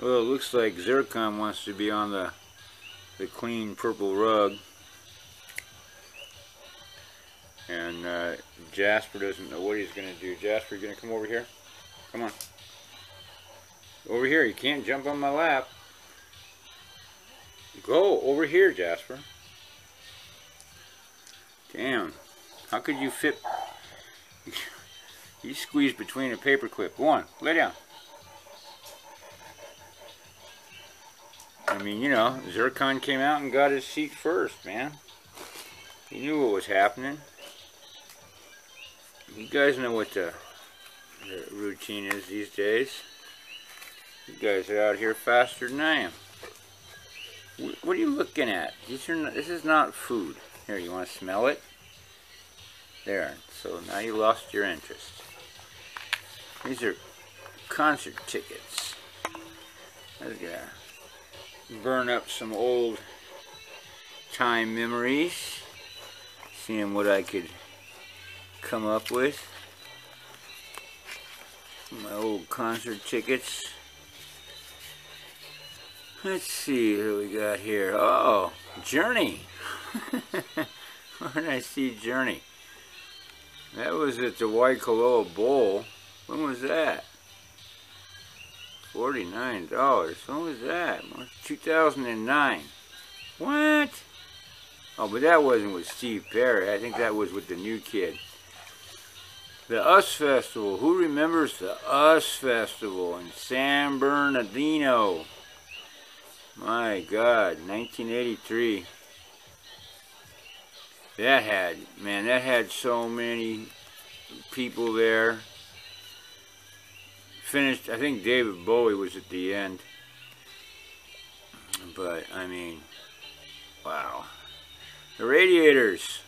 Well, it looks like Zircon wants to be on the clean purple rug. And Jasper doesn't know what he's going to do. Jasper, you going to come over here? Come on. Over here. You can't jump on my lap. Go over here, Jasper. Damn. How could you fit? You squeezed between a paperclip. Go on. Lay down. I mean, you know, Zircon came out and got his seat first, man. He knew what was happening. You guys know what the routine is these days. You guys are out here faster than I am. What are you looking at? This is not food. Here, you want to smell it? There. So now you lost your interest. These are concert tickets. I was gonna burn up some old time memories, seeing what I could come up with. My old concert tickets. Let's see who we got here. Oh, Journey. Where did I see Journey? That was at the Waikoloa Bowl. When was that? $49. When was that? 2009. What? Oh, but that wasn't with Steve Perry. I think that was with the new kid. The US Festival. Who remembers the US Festival in San Bernardino? My God, 1983. That had so many people there. Finished, I think David Bowie was at the end. But, I mean, wow. The Radiators.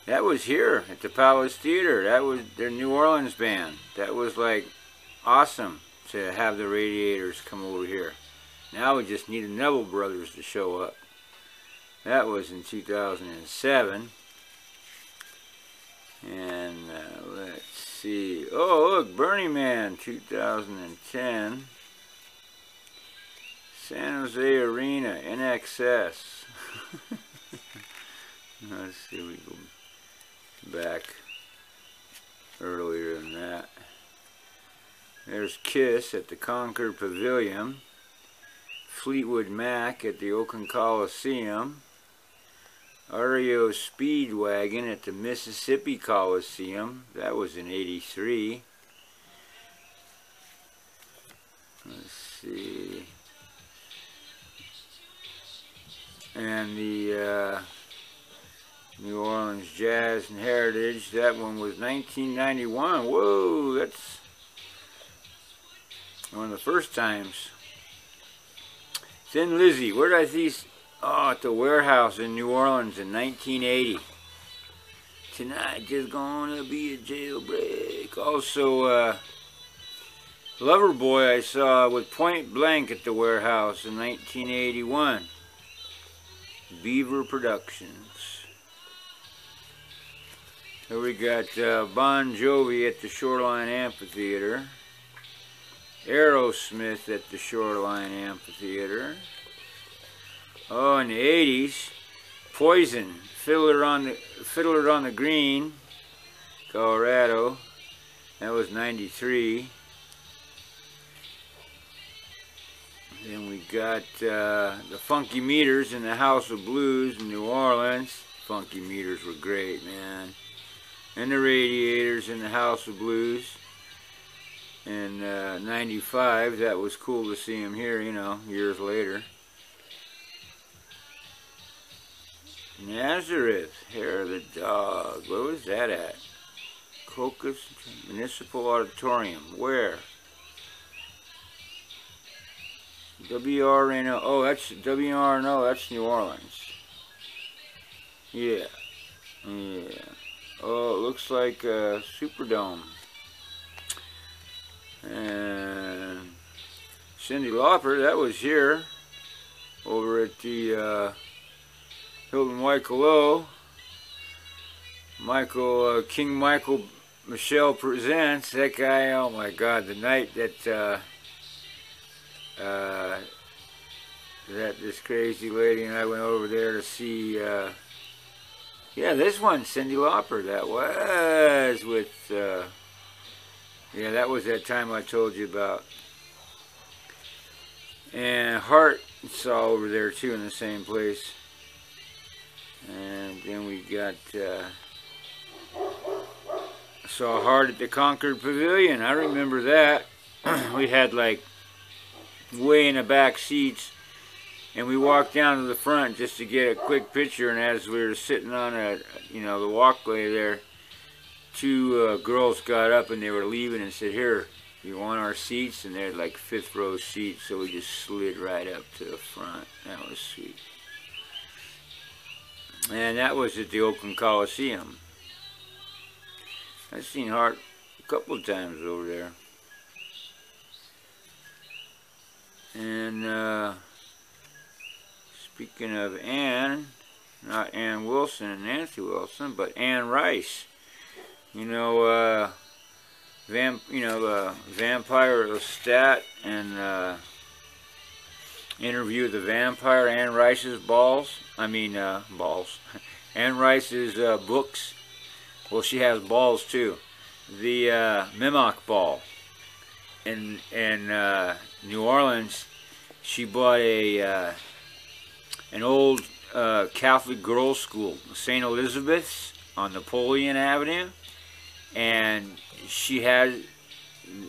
That was here at the Palace Theater. That was their New Orleans band. That was like awesome to have the Radiators come over here. Now we just need the Neville Brothers to show up. That was in 2007. And let's see. Oh, look, Burning Man, 2010. San Jose Arena, NXS. Let's see, we go back earlier than that. There's Kiss at the Concord Pavilion. Fleetwood Mac at the Oakland Coliseum. REO Speedwagon at the Mississippi Coliseum. That was in '83. Let's see. And the New Orleans Jazz and Heritage. That one was 1991. Whoa, that's one of the first times. Thin Lizzy. Where did I see? Oh, at the Warehouse in New Orleans in 1980. Tonight is gonna be a jailbreak. Also, Loverboy I saw with Point Blank at the Warehouse in 1981. Beaver Productions. Here we got Bon Jovi at the Shoreline Amphitheater. Aerosmith at the Shoreline Amphitheater. Oh, in the 80s, Poison, Fiddler on the Green, Colorado. That was 93. Then we got the Funky Meters in the House of Blues in New Orleans. Funky Meters were great, man. And the Radiators in the House of Blues in 95. That was cool to see them here, you know, years later. Nazareth, Hair of the Dog. Where was that at? Cocos Municipal Auditorium. Where? WRNO. Oh, that's WRNO. That's New Orleans. Yeah. Yeah. Oh, it looks like a Superdome. And Cyndi Lauper, that was here. Over at the Hilton Waikoloa. King Michael Michelle Presents. That guy, oh my God, the night that that this crazy lady and I went over there to see, yeah, this one, Cyndi Lauper, that was with, yeah, that was that time I told you about. And Hart saw over there too, in the same place. And then we got, saw Hart at the Concord Pavilion. I remember that. We had like way in the back seats, and we walked down to the front just to get a quick picture. And as we were sitting on a, you know, the walkway there, two girls got up and they were leaving and said, "Here, you want our seats?" And they're like 5th row seats, so we just slid right up to the front. That was sweet. And that was at the Oakland Coliseum. I've seen Hart a couple of times over there. And speaking of Ann, not Ann Wilson and Nancy Wilson, but Anne Rice. You know, the Vampire Lestat and Interview with the Vampire, Anne Rice's balls. Anne Rice's books. Well, she has balls too. The Mimoc ball in New Orleans. She bought an old Catholic girls' school, St. Elizabeth's on Napoleon Avenue, and she had.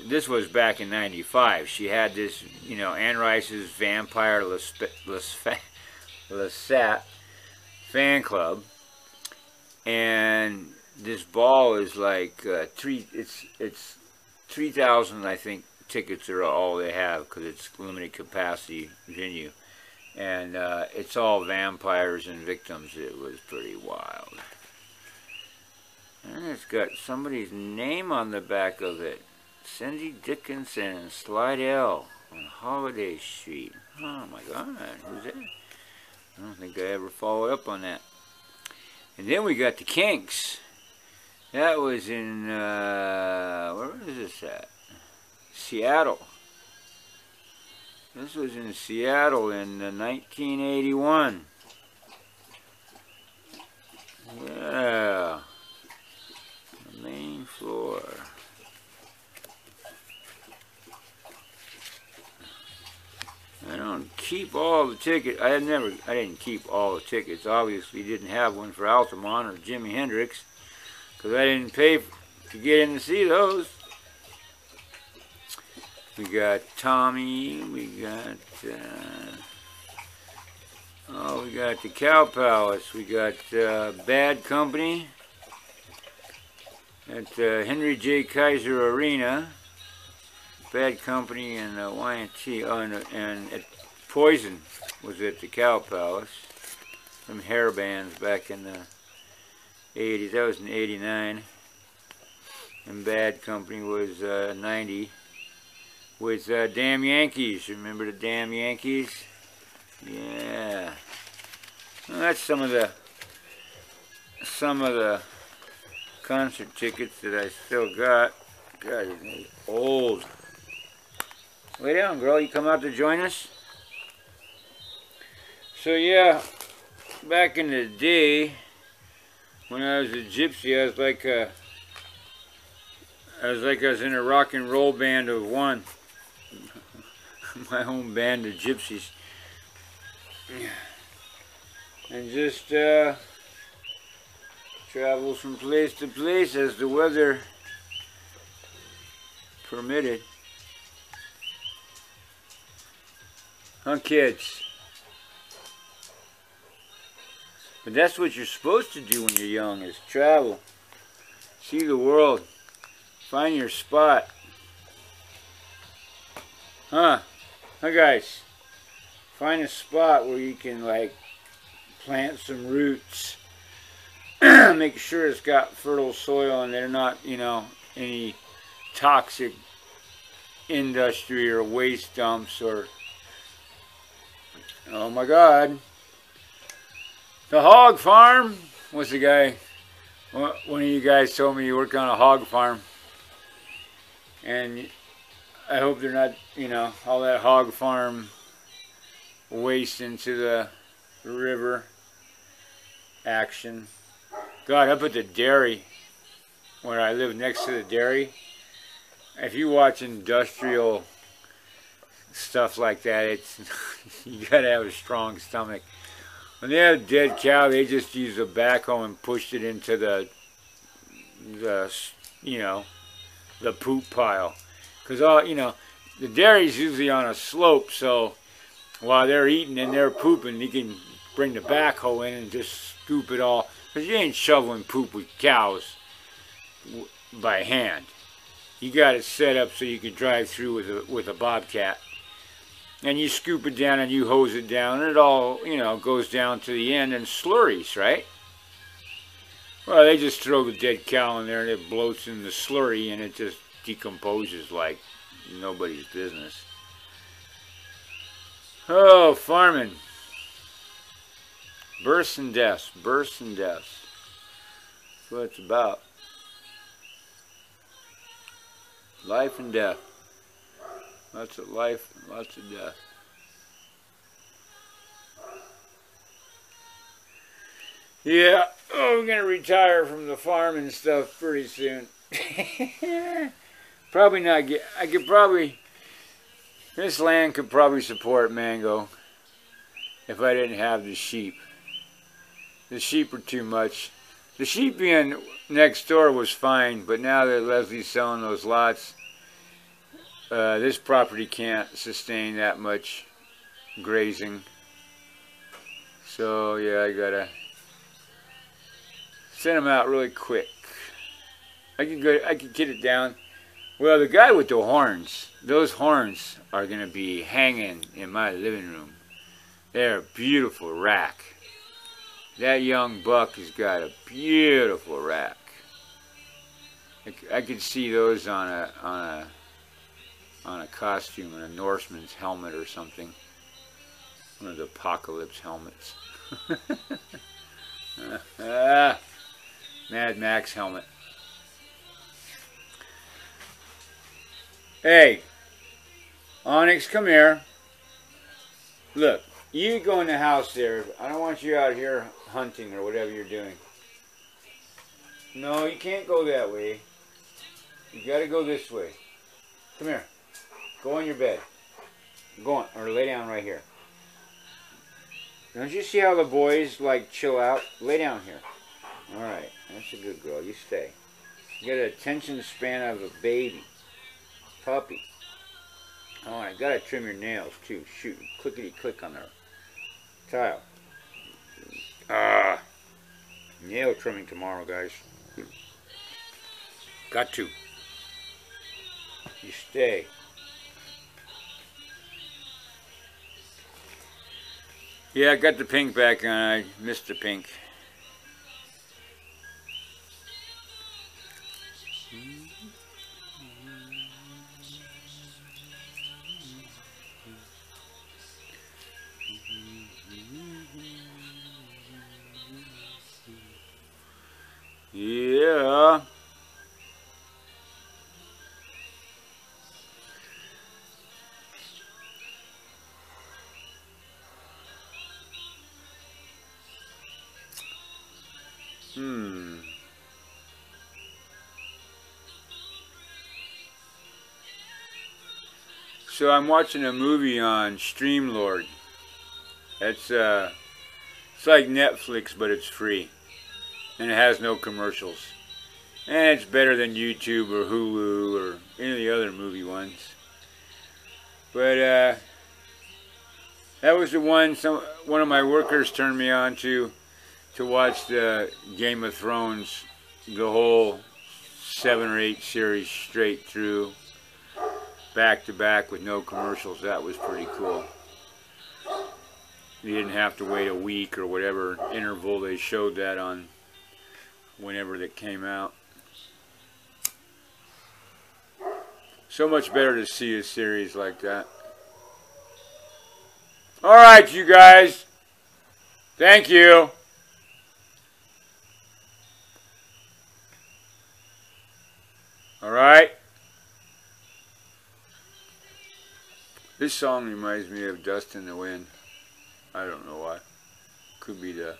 This was back in '95. She had this, you know, Anne Rice's Vampire Lestat fan club, and this ball is like it's 3,000, I think, tickets are all they have because it's limited capacity venue, and it's all vampires and victims. It was pretty wild, and it's got somebody's name on the back of it. Cindy Dickinson, Slidell on Holiday Street. Oh my God, who's that? I don't think I ever followed up on that. And then we got the Kinks. That was in, where was this at? Seattle. This was in Seattle in 1981. Yeah. The main floor. I don't keep all the tickets. I didn't keep all the tickets. Obviously, didn't have one for Altamont or Jimi Hendrix because I didn't pay to get in to see those. We got Tommy. We got we got the Cow Palace. We got Bad Company at Henry J. Kaiser Arena. Bad Company and Y&T, and Poison was at the Cow Palace. Some hair bands back in the 80s. That was in 89. And Bad Company was 90. With Damn Yankees. Remember the Damn Yankees? Yeah. Well, that's some of the concert tickets that I still got. God, he's old. Lay down, girl. You come out to join us? So yeah, back in the day, when I was a gypsy, I was in a rock and roll band of one. My own band of gypsies. And just travel from place to place as the weather permitted. Huh, kids? But that's what you're supposed to do when you're young, is travel. See the world. Find your spot. Huh? Huh, guys? Find a spot where you can, like, plant some roots. Make sure it's got fertile soil and they're not, you know, any toxic industry or waste dumps or... Oh my God. The hog farm. What's the guy? One of you guys told me you work on a hog farm. And I hope they're not, you know, all that hog farm waste into the river action. God, up at the dairy, where I live next to the dairy, if you watch industrial stuff like that, it's you gotta have a strong stomach. When they have a dead cow, they just use a backhoe and pushed it into the you know, the poop pile. Because all, you know, the dairy's usually on a slope, so while they're eating and they're pooping, you can bring the backhoe in and just scoop it all. Because you ain't shoveling poop with cows by hand. You got it set up so you can drive through with a bobcat. And you scoop it down and you hose it down, and it all, you know, goes down to the end and slurries, right? Well, they just throw the dead cow in there and it bloats in the slurry and it just decomposes like nobody's business. Oh, farming. Births and deaths, births and deaths. That's what it's about. Life and death. Lots of life and lots of death. Yeah, oh, I'm going to retire from the farm and stuff pretty soon. Probably not get, I could probably, this land could probably support mango if I didn't have the sheep. The sheep are too much. The sheep being next door was fine, but now that Leslie's selling those lots, this property can't sustain that much grazing. So yeah, I gotta send them out really quick. I could get it down. Well, the guy with the horns, those horns are gonna be hanging in my living room. They're a beautiful rack. That young buck has got a beautiful rack. I could see those on a costume, on a Norseman's helmet or something. One of the apocalypse helmets. Mad Max helmet. Hey, Onyx, come here. Look, you go in the house there. I don't want you out here hunting or whatever you're doing. No, you can't go that way. You gotta go this way. Come here. Go on your bed. Go on, or lay down right here. Don't you see how the boys like chill out? Lay down here. Alright, that's a good girl. You stay. You got an attention span of a baby. Puppy. Oh, I gotta trim your nails too. Shoot. Clickety click on there. Tile. Nail trimming tomorrow, guys. Got to. You stay. Yeah, I got the pink back on. I missed the pink. Yeah. So I'm watching a movie on Streamlord. It's like Netflix, but it's free. And it has no commercials. And it's better than YouTube or Hulu or any of the other movie ones. But that was the one one of my workers turned me on to watch the Game of Thrones, the whole 7 or 8 series straight through, back to back with no commercials. That was pretty cool. You didn't have to wait a week or whatever interval they showed that on whenever that came out. So much better to see a series like that. Alright, you guys. Thank you. Alright. This song reminds me of Dust in the Wind. I don't know why. Could be the...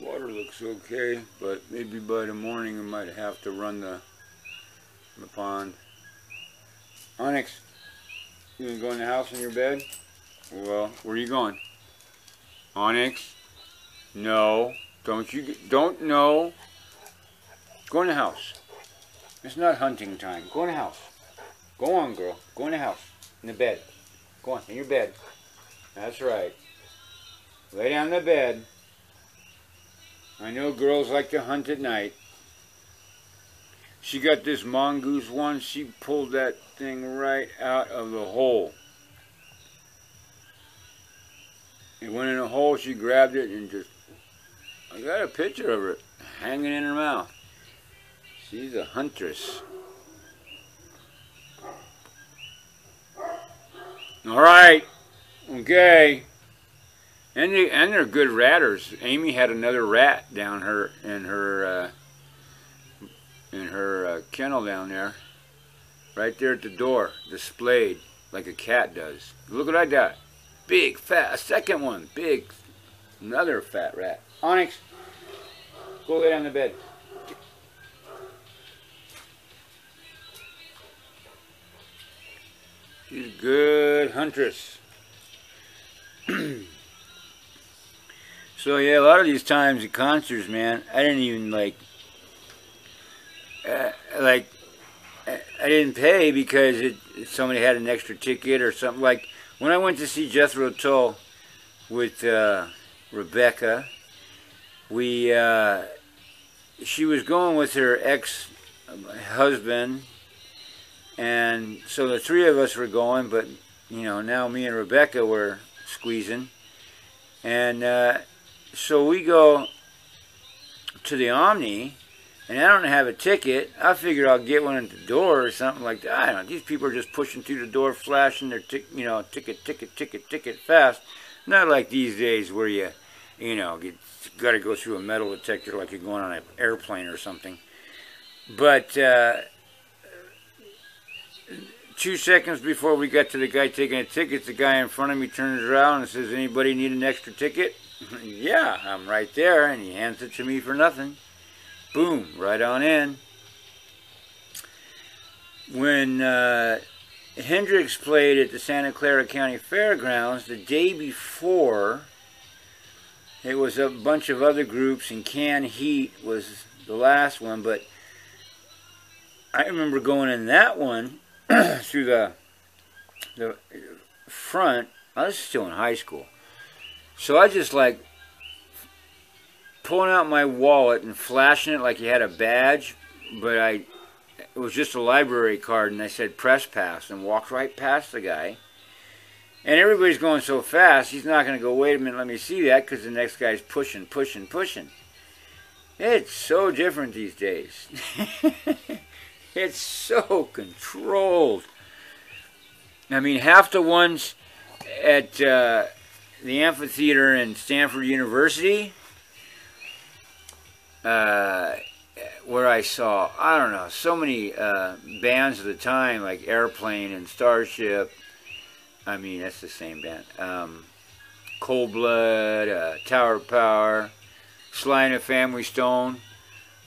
Water looks okay, but maybe by the morning I might have to run the pond. Onyx, you gonna go in the house in your bed? Well, where are you going? Onyx? No. Don't know. Go in the house. It's not hunting time. Go in the house. Go on, girl. Go in the house. In the bed. Go on, in your bed. That's right. Lay down in the bed. I know girls like to hunt at night. She got this mongoose one. She pulled that thing right out of the hole. It went in a hole. She grabbed it and just... I got a picture of her hanging in her mouth. She's a huntress. All right. Okay. And they're good ratters. Amy had another rat down in her kennel down there, right there at the door, displayed like a cat does. Look what I got. Big fat, a second one, big, another fat rat. Onyx, go lay down in the bed. She's a good huntress. So yeah, a lot of these times at concerts, man, I didn't even I didn't pay because somebody had an extra ticket or something. Like when I went to see Jethro Tull with Rebecca, she was going with her ex-husband, and so the three of us were going, but you know, now me and Rebecca were squeezing, and so we go to the Omni, and I don't have a ticket. I figure I'll get one at the door or something like that. I don't know. These people are just pushing through the door, flashing their ticket fast. Not like these days where you got to go through a metal detector like you're going on an airplane or something. But 2 seconds before we got to the guy taking a ticket, the guy in front of me turns around and says, "Anybody need an extra ticket?" Yeah, I'm right there, and he hands it to me for nothing. Boom, right on in. When Hendrix played at the Santa Clara County Fairgrounds the day before, it was a bunch of other groups, and Can Heat was the last one, but I remember going in that one through the front. I was still in high school. So I just like pulling out my wallet and flashing it like you had a badge, but it was just a library card, and I said press pass and walked right past the guy. And everybody's going so fast, he's not going to go, wait a minute, let me see that, because the next guy's pushing. It's so different these days. It's so controlled. I mean, half the ones at the amphitheater in Stanford University, where I saw, I don't know, so many bands of the time, like Airplane and Starship. I mean, that's the same band. Cold Blood, Tower Power, Sly and the Family Stone.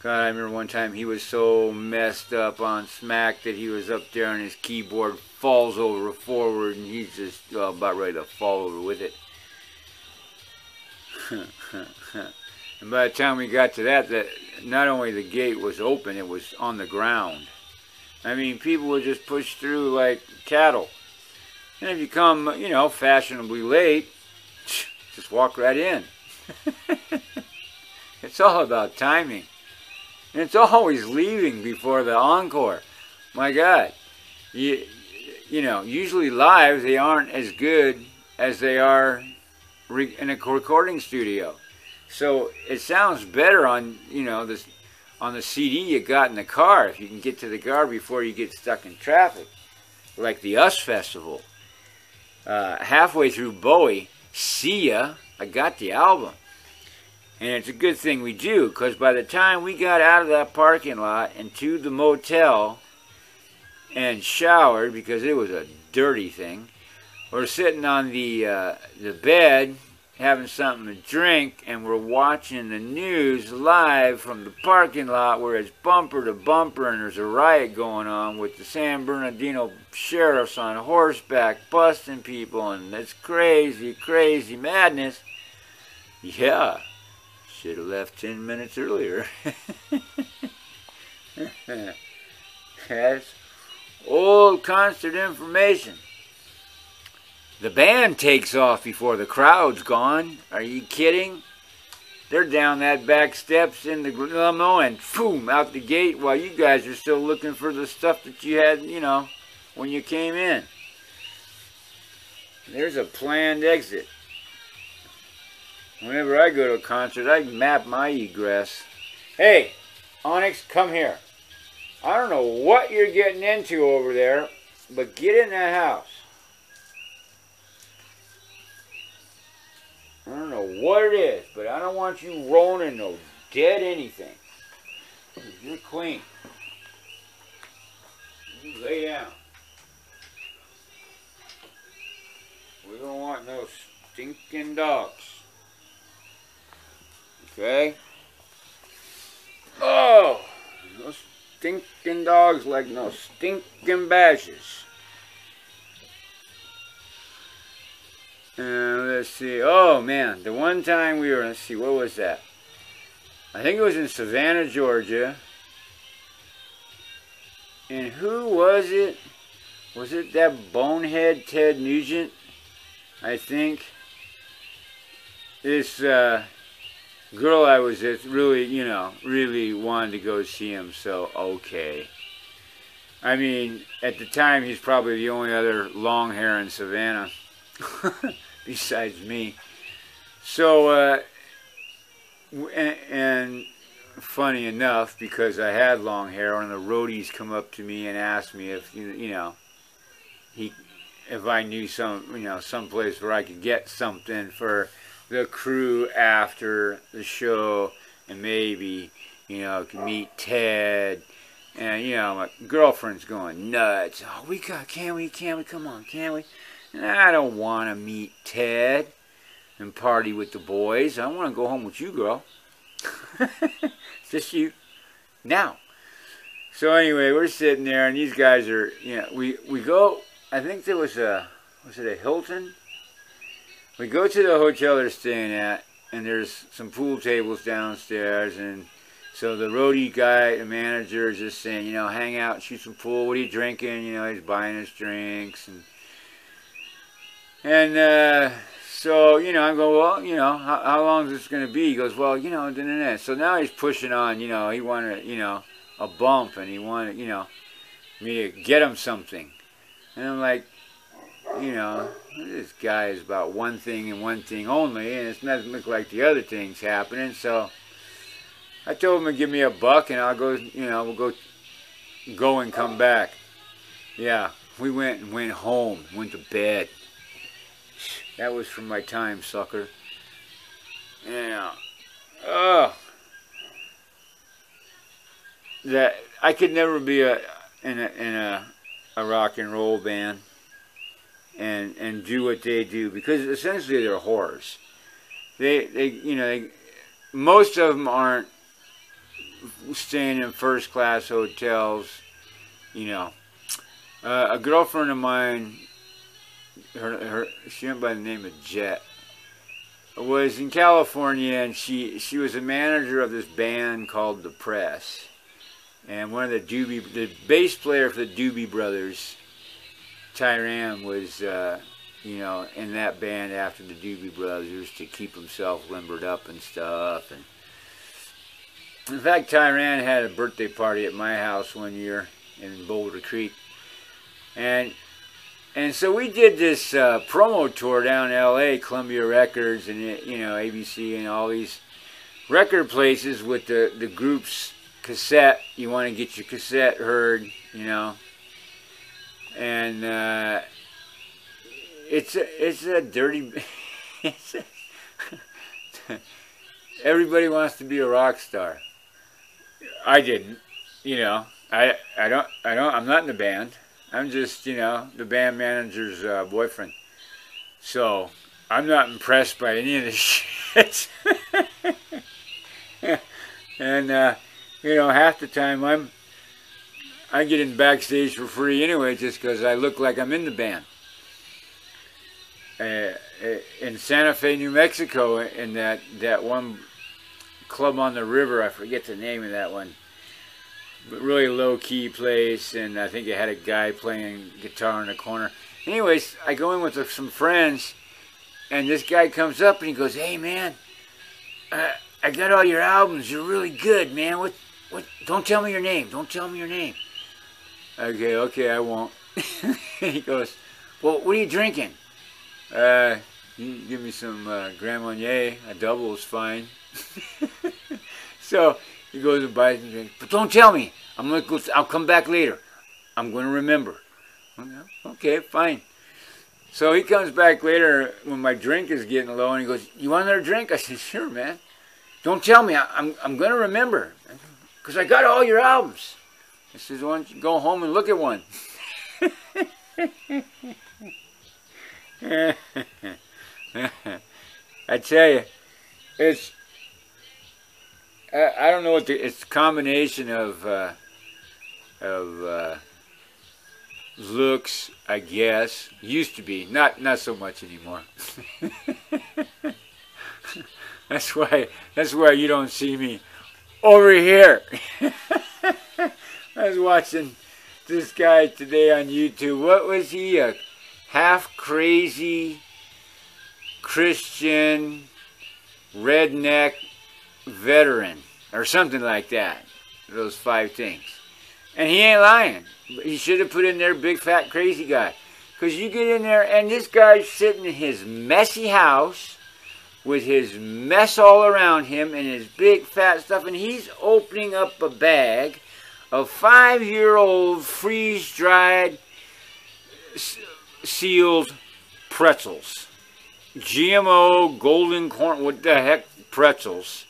God, I remember one time he was so messed up on smack that he was up there on his keyboard, falls over forward, and he's just about ready to fall over with it. And by the time we got to that not only the gate was open, it was on the ground. I mean, people would just push through like cattle. And if you come, fashionably late, just walk right in. It's all about timing. And it's always leaving before the encore. My God. Usually live, they aren't as good as they are in a recording studio. So it sounds better on, you know, this on the CD you got in the car if you can get to the car before you get stuck in traffic. Like the US Festival. Halfway through Bowie, See Ya, I got the album. And it's a good thing we do, because by the time we got out of that parking lot and to the motel and showered, because it was a dirty thing, we're sitting on the bed having something to drink, and we're watching the news live from the parking lot where it's bumper to bumper and there's a riot going on with the San Bernardino sheriffs on horseback busting people, and it's crazy, crazy madness. Yeah, should have left 10 minutes earlier. That's old concert information. The band takes off before the crowd's gone. Are you kidding? They're down that back steps in the limo and boom, out the gate while you guys are still looking for the stuff that you had, you know, when you came in. There's a planned exit. Whenever I go to a concert, I map my egress. Hey, Onyx, come here. I don't know what you're getting into over there, but get in that house. I don't know what it is, but I don't want you rolling in no dead anything. You're clean. You lay down. We don't want no stinking dogs. Okay? Oh! No stinking dogs like no stinking badges. Let's see. Oh, man. The one time we were, let's see, what was that? I think it was in Savannah, Georgia. And who was it? Was it that bonehead Ted Nugent? I think. This girl I was with really, you know, really wanted to go see him, so okay. I mean, at the time, he's probably the only other long hair in Savannah. Besides me. So, and funny enough, because I had long hair, one of the roadies come up to me and asked me if, you know, if I knew some place where I could get something for the crew after the show, and maybe, you know, could meet Ted. And, you know, my girlfriend's going nuts. Oh, can we, come on, can we? I don't want to meet Ted and party with the boys. I want to go home with you, girl. Just you. Now. So anyway, we're sitting there, and these guys are, you know, we go, I think there was it a Hilton? We go to the hotel they're staying at, and there's some pool tables downstairs, and so the roadie guy, the manager, is just saying, you know, hang out, shoot some pool. What are you drinking? You know, he's buying us drinks, and so, you know, I go, well, you know, how long is this going to be? He goes, well, you know, so now he's pushing on, you know, he wanted, you know, a bump, and he wanted, you know, me to get him something. And I'm like, you know, this guy is about one thing and one thing only, and it doesn't look like the other thing's happening. So I told him to give me $1, and I'll go, you know, we'll go and come back. Yeah, we went home, went to bed. That was from my time, sucker. Yeah. Oh. That I could never be in a rock and roll band and do what they do, because essentially they're whores. Most of them aren't staying in first class hotels. You know, a girlfriend of mine, she went by the name of Jet, was in California, and she was a manager of this band called The Press. And one of the bass player for the Doobie Brothers, Tyran, was, you know, in that band after the Doobie Brothers to keep himself limbered up and stuff. And in fact, Tyran had a birthday party at my house one year in Boulder Creek. And so we did this promo tour down in L.A., Columbia Records and, you know, ABC and all these record places with the group's cassette. You want to get your cassette heard, you know. And it's a dirty. Everybody wants to be a rock star. I didn't, you know. I'm not in the band. I'm just, you know, the band manager's boyfriend. So I'm not impressed by any of this shit. And you know, half the time I get in backstage for free anyway, just because I look like I'm in the band. In Santa Fe, New Mexico, in that one club on the river, I forget the name of that one, but really low-key place, and I think it had a guy playing guitar in the corner. Anyways, I go in with some friends, and this guy comes up and he goes, "Hey man, I got all your albums. You're really good, man. What? Don't tell me your name. Don't tell me your name." Okay, I won't. He goes, "Well, what are you drinking?" You give me some Grand Marnier. A double is fine. So he goes and buys me a drink. "But don't tell me. I'll come back later. I'm going to remember." Okay, fine. So he comes back later when my drink is getting low, and he goes, "You want another drink?" I said, "Sure, man. Don't tell me. I'm going to remember, because I got all your albums." I said, "Why don't you go home and look at one?" I tell you, it's I don't know what it's a combination of looks, I guess. Used to be, not so much anymore. That's why you don't see me over here. I was watching this guy today on YouTube. What was he? A half crazy Christian redneck veteran or something like that. Those 5 things. And he ain't lying. He should have put in there big fat crazy guy. Because you get in there and this guy's sitting in his messy house with his mess all around him and his big fat stuff, and he's opening up a bag of 5-year-old freeze-dried sealed pretzels. GMO golden corn, what the heck, pretzels,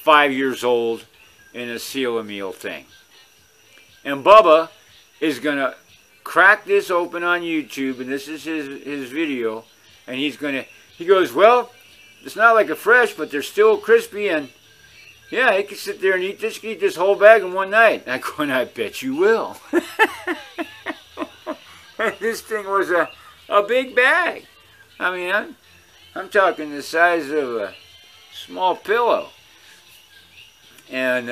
5 years old in a seal-a-meal thing. And Bubba is going to crack this open on YouTube, and this is his video, and he goes, "Well, it's not like a fresh, but they're still crispy, and yeah, he can sit there and eat this whole bag in one night." And I go, "And I bet you will." And this thing was a big bag. I mean, I'm talking the size of a small pillow. And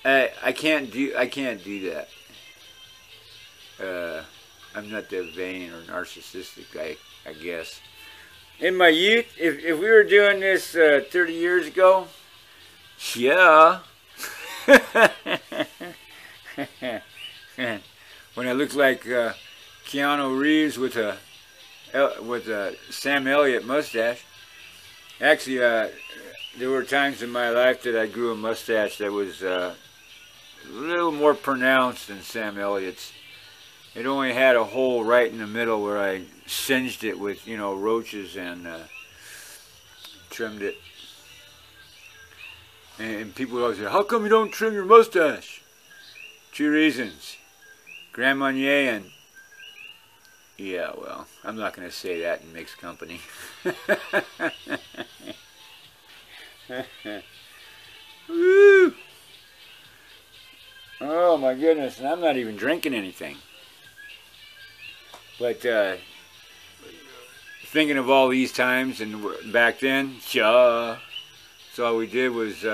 I can't do that. I'm not that vain or narcissistic, I guess. In my youth, if we were doing this 30 years ago, yeah. When I looked like Keanu Reeves with a Sam Elliott mustache. Actually, there were times in my life that I grew a mustache that was a little more pronounced than Sam Elliott's. It only had a hole right in the middle where I singed it with, you know, roaches and trimmed it. And people always say, "How come you don't trim your mustache?" 2 reasons. Grand Marnier and... yeah, well, I'm not going to say that in mixed company. Woo! Oh my goodness, and I'm not even drinking anything. But thinking of all these times and back then, so all we did was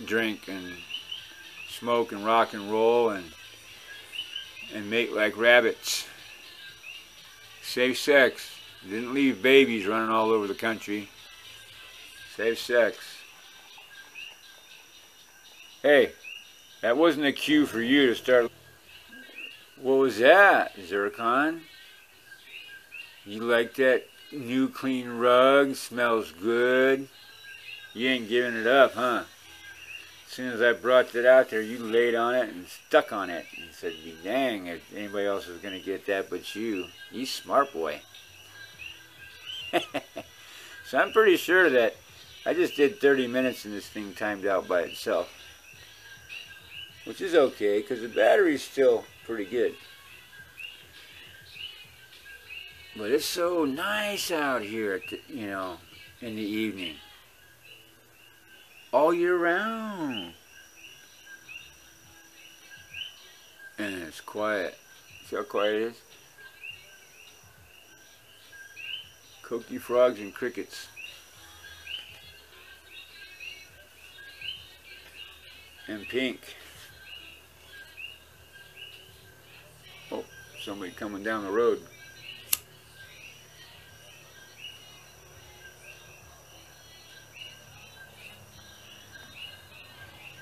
drink and smoke and rock and roll and mate like rabbits. Safe sex. Didn't leave babies running all over the country. Safe sex. Hey, that wasn't a cue for you to start. What was that, Zircon? You like that new clean rug? Smells good. You ain't giving it up, huh? As soon as I brought that out there, you laid on it and stuck on it and said, "Be dang if anybody else is going to get that but you. You smart boy." So I'm pretty sure that I just did 30 minutes and this thing timed out by itself. Which is okay, because the battery's still pretty good. But it's so nice out here, at the, you know, in the evening. All year round. And it's quiet. See how quiet it is? Coqui frogs and crickets. And pink. Oh, somebody coming down the road.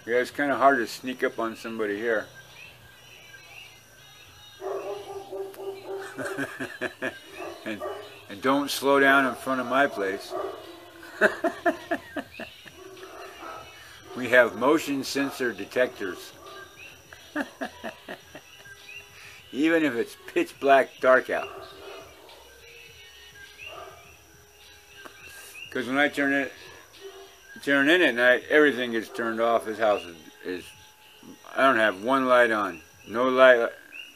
Yeah, it's kind of hard to sneak up on somebody here. and don't slow down in front of my place. We have motion sensor detectors. Even if it's pitch black dark out. Because when I turn in at night, everything gets turned off. This house is I don't have one light on. No light,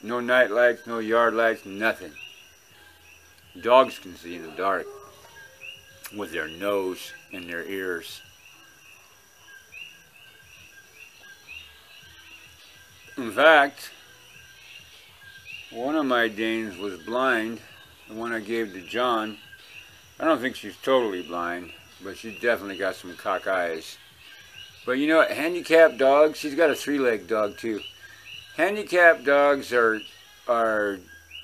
no night lights, no yard lights, nothing. Dogs can see in the dark with their nose and their ears. In fact, one of my Danes was blind, the one I gave to John. I don't think she's totally blind, but she's definitely got some cock eyes. But you know what, handicapped dogs, she's got a 3-legged dog too. Handicapped dogs are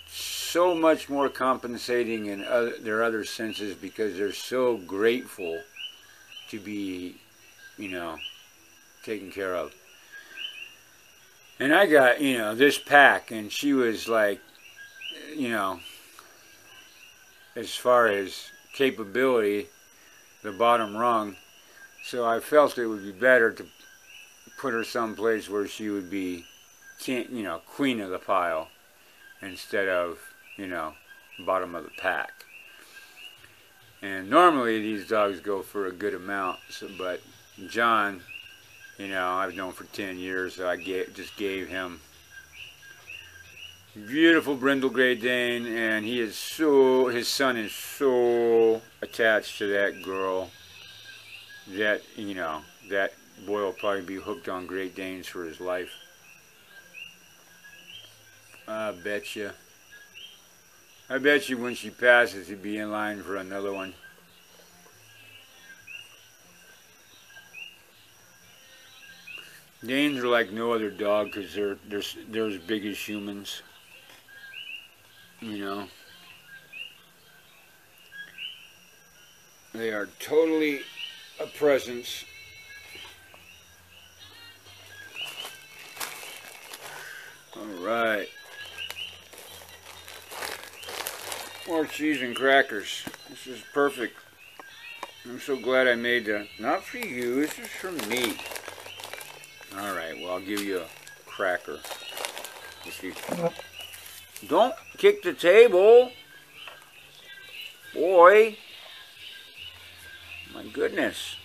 so much more compensating in their other senses because they're so grateful to be, you know, taken care of. And I got, you know, this pack, and she was like, you know, as far as capability, the bottom rung. So I felt it would be better to put her someplace where she would be, you know, queen of the pile instead of, you know, bottom of the pack. And normally these dogs go for a good amount, so, but John, you know, I've known for 10 years, so I just gave him beautiful brindle Great Dane, and his son is so attached to that girl that, you know, that boy will probably be hooked on Great Danes for his life. I bet you. I bet you when she passes, he'd be in line for another one. Danes are like no other dog because they're as big as humans. You know. They are totally a presence. Alright. More cheese and crackers. This is perfect. I'm so glad I made that. Not for you, this is for me. Alright, well, I'll give you a cracker. If you don't kick the table. Boy. My goodness.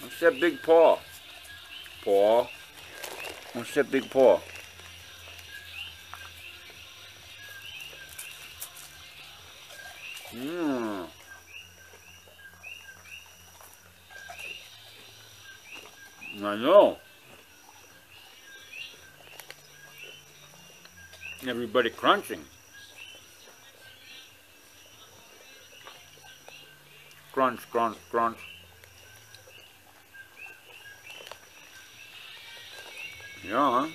What's that big paw? Paw. What's that big paw? Mmm. I know. Everybody crunching. Crunch, crunch, crunch. Yeah, huh?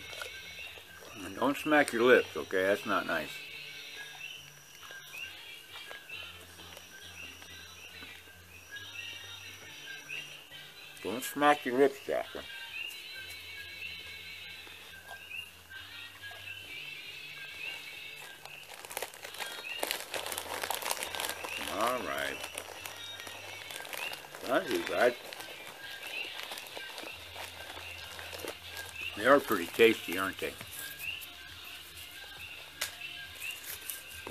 And don't smack your lips, okay? That's not nice. Don't smack your lips, Jasper. All right. Not too bad. They are pretty tasty, aren't they?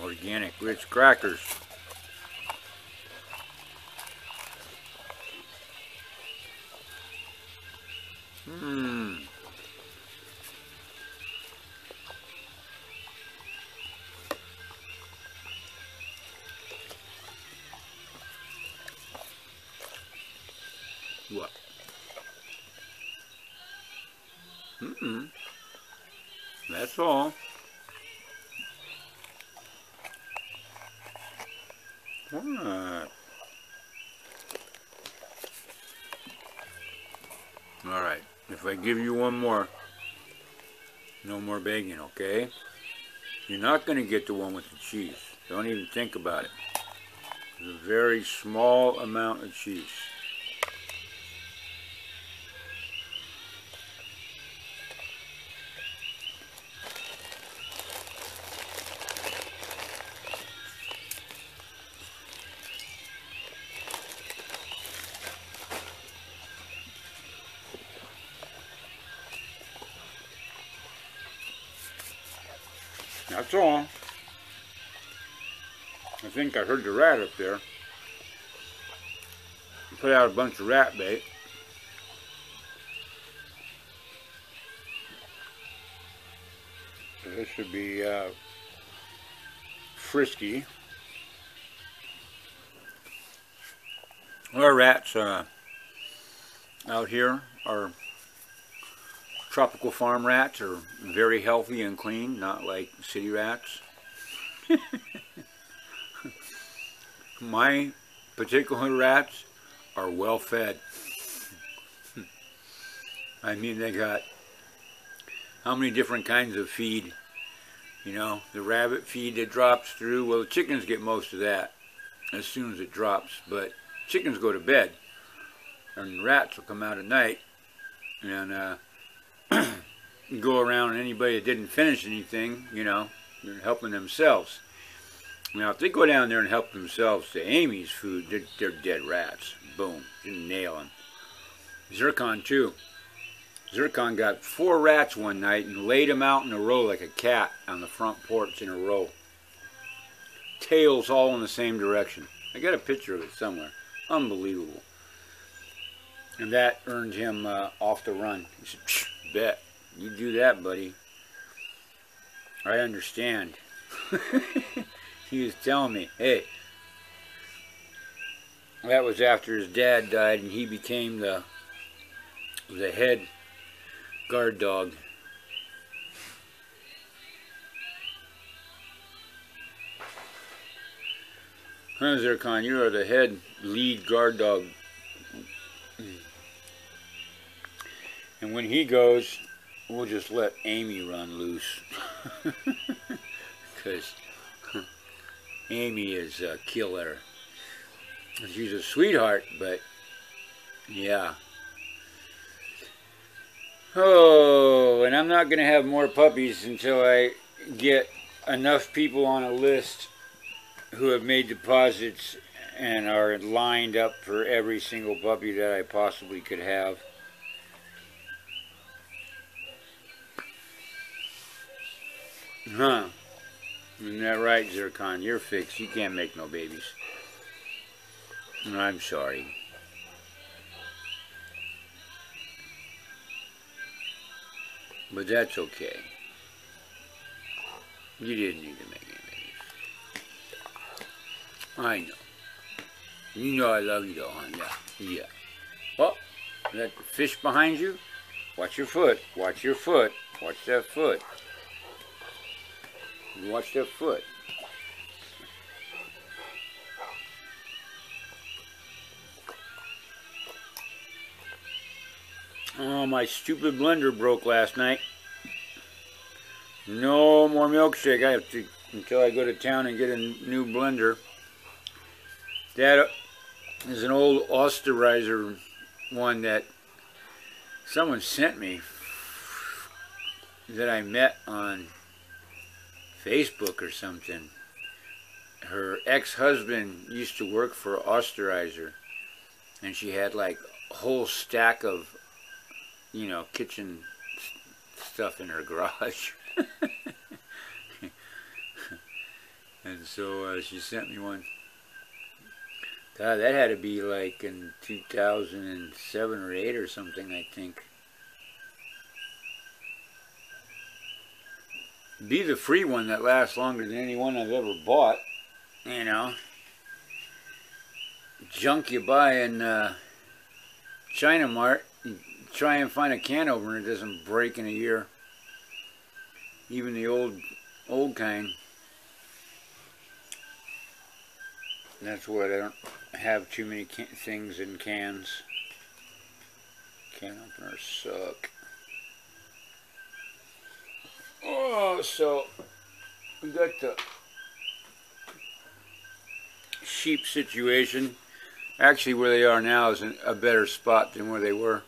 Organic Ritz crackers. Mmm. What? That's all. What? Alright, if I give you one more, no more begging, okay? You're not going to get the one with the cheese. Don't even think about it. It's a very small amount of cheese. That's all. I think I heard the rat up there. He put out a bunch of rat bait. So this should be Frisky. Our rats out here are tropical farm rats, are very healthy and clean, not like city rats. My particular rats are well fed. I mean, they got how many different kinds of feed? You know, the rabbit feed that drops through. Well, the chickens get most of that as soon as it drops, but chickens go to bed, and rats will come out at night and go around, and anybody that didn't finish anything, you know, they're helping themselves. Now, if they go down there and help themselves to Amy's food, they're dead rats. Boom. Didn't nail them. Zircon, too. Zircon got 4 rats one night and laid them out in a row like a cat on the front porch in a row. Tails all in the same direction. I got a picture of it somewhere. Unbelievable. And that earned him off the run. He said, bet. You do that, buddy. I understand. He was telling me, hey, that was after his dad died and he became the head guard dog. Huh, Zircon, you are the head lead guard dog. And when he goes, we'll just let Amy run loose. Because Amy is a killer. She's a sweetheart, but yeah. Oh, and I'm not going to have more puppies until I get enough people on a list who have made deposits and are lined up for every single puppy that I possibly could have. Huh. Isn't that right, Zircon? You're fixed. You can't make no babies. I'm sorry. But that's okay. You didn't need to make any babies. I know. You know I love you though, hon. Yeah. Yeah. Oh, that fish behind you? Watch your foot. Watch your foot. Watch that foot. Watch that foot. Oh, my stupid blender broke last night. No more milkshake. I have to, until I go to town and get a new blender. That is an old Osterizer one that someone sent me that I met on Facebook or something. Her ex-husband used to work for Osterizer, and she had like a whole stack of, you know, kitchen stuff in her garage. And so she sent me one. God, that had to be like in 2007 or 8 or something, I think. Be the free one that lasts longer than any one I've ever bought. You know, junk you buy in China Mart, you try and find a can opener, it doesn't break in a year. Even the old kind. That's what I don't have too many things in cans. Can openers suck. Oh, so we got the sheep situation. Actually, where they are now is a better spot than where they were,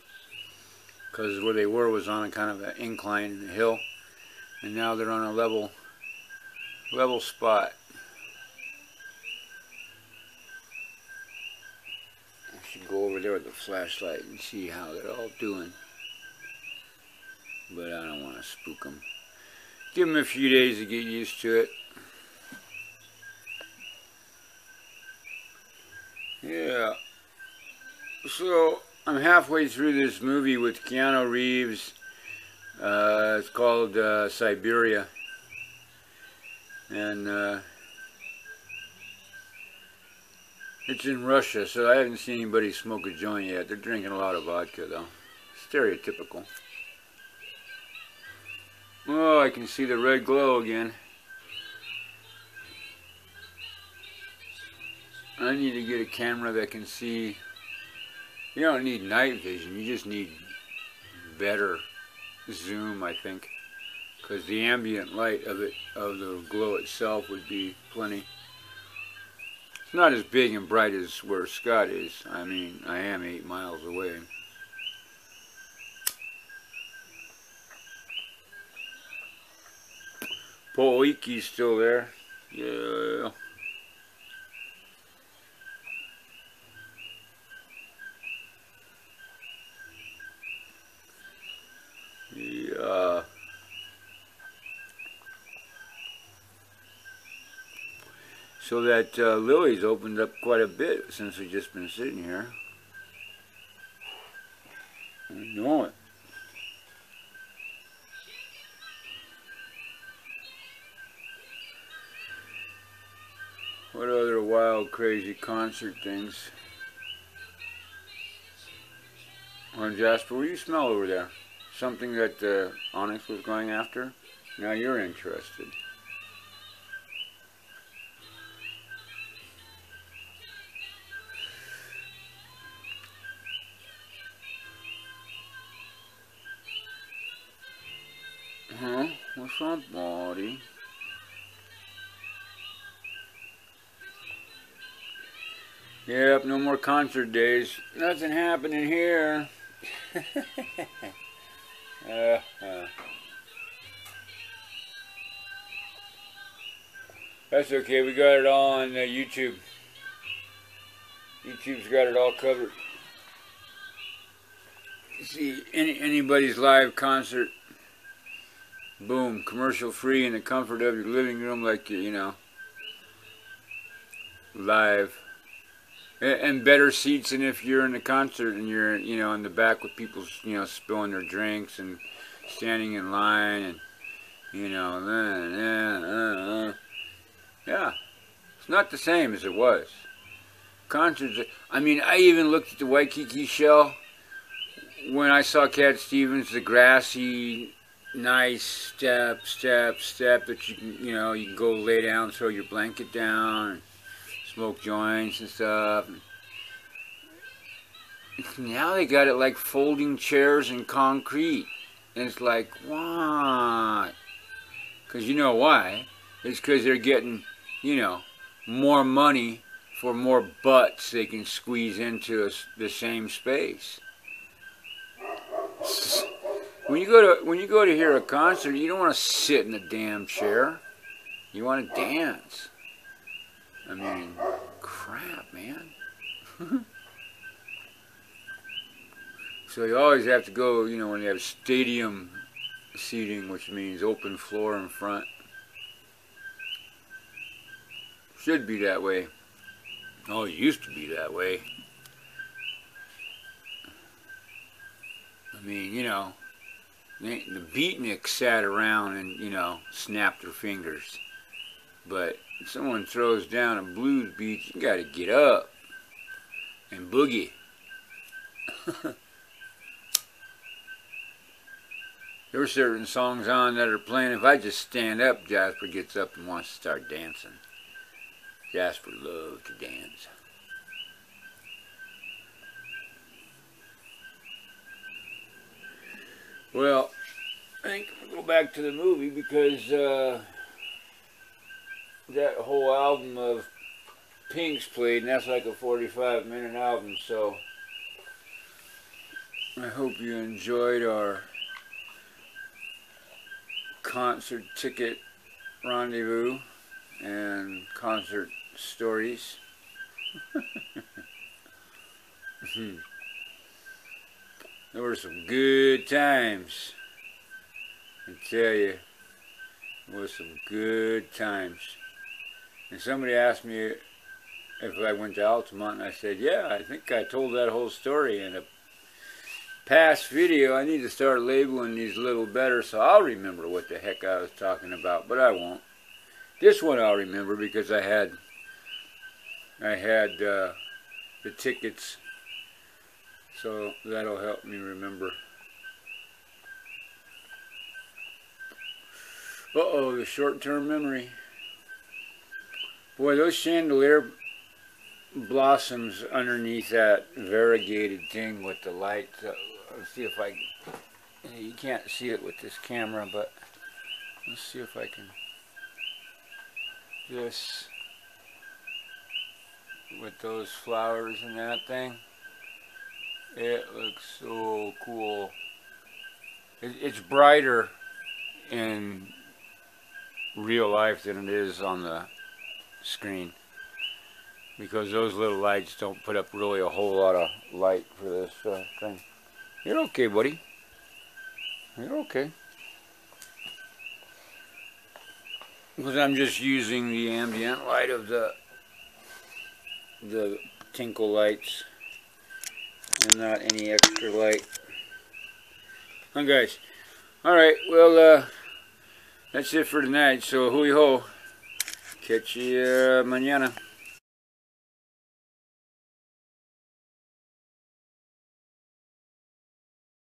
because where they were was on a kind of an incline in the hill, and now they're on a level spot. I should go over there with the flashlight and see how they're all doing, but I don't want to spook them. Give them a few days to get used to it. Yeah. So I'm halfway through this movie with Keanu Reeves. It's called Siberia. And it's in Russia, so I haven't seen anybody smoke a joint yet. They're drinking a lot of vodka, though. Stereotypical. Oh, I can see the red glow again. I need to get a camera that can see. You don't need night vision, you just need better zoom, I think. Because the ambient light of the glow itself would be plenty. It's not as big and bright as where Scott is. I mean, I am 8 miles away. Poiki's still there. Yeah. Yeah. So that Lily's opened up quite a bit since we've just been sitting here. I know it. What other wild, crazy concert things? Oh, Jasper, what do you smell over there? Something that Onyx was going after? Now you're interested. Huh? What's up, buddy? Yep, no more concert days. Nothing happening here. That's okay, we got it all on YouTube. YouTube's got it all covered. See, anybody's live concert, boom, commercial free in the comfort of your living room, like, you know, live. And better seats than if you're in the concert and you're, you know, in the back with people, you know, spilling their drinks and standing in line and, you know, yeah. It's not the same as it was. Concerts, I mean, I even looked at the Waikiki Shell when I saw Cat Stevens, the grassy, nice step that you can, you know, you can go lay down, throw your blanket down, and smoke joints and stuff. Now they got it like folding chairs and concrete. And it's like, what? Because you know why? It's because they're getting, you know, more money for more butts they can squeeze into the same space. When you go to hear a concert, you don't want to sit in a damn chair. You want to dance. I mean, crap, man. So you always have to go, you know, when you have stadium seating, which means open floor in front. Should be that way. Oh, it used to be that way. I mean, you know, the beatniks sat around and, you know, snapped their fingers. But if someone throws down a blues beat, you gotta get up and boogie. There were certain songs on that are playing. If I just stand up, Jasper gets up and wants to start dancing. Jasper loved to dance. Well, I think we'll go back to the movie because that whole album of Pink's played, and that's like a 45-minute album, so I hope you enjoyed our concert ticket rendezvous and concert stories. There were some good times. I tell you, there was some good times. And somebody asked me if I went to Altamont, and I said, yeah, I think I told that whole story in a past video. I need to start labeling these a little better so I'll remember what the heck I was talking about, but I won't. This one I'll remember because I had the tickets, so that'll help me remember. Uh-oh, the short-term memory. Boy, those chandelier blossoms underneath that variegated thing with the light. Let's see if I... You can't see it with this camera, but let's see if I can... This... With those flowers and that thing. It looks so cool. It's brighter in real life than it is on the screen, because those little lights don't put up really a whole lot of light for this thing. You're okay, buddy. You're okay. Because I'm just using the ambient light of the tinkle lights and not any extra light. Huh, guys? Alright, well, that's it for tonight. So, hui ho. Catch you mañana.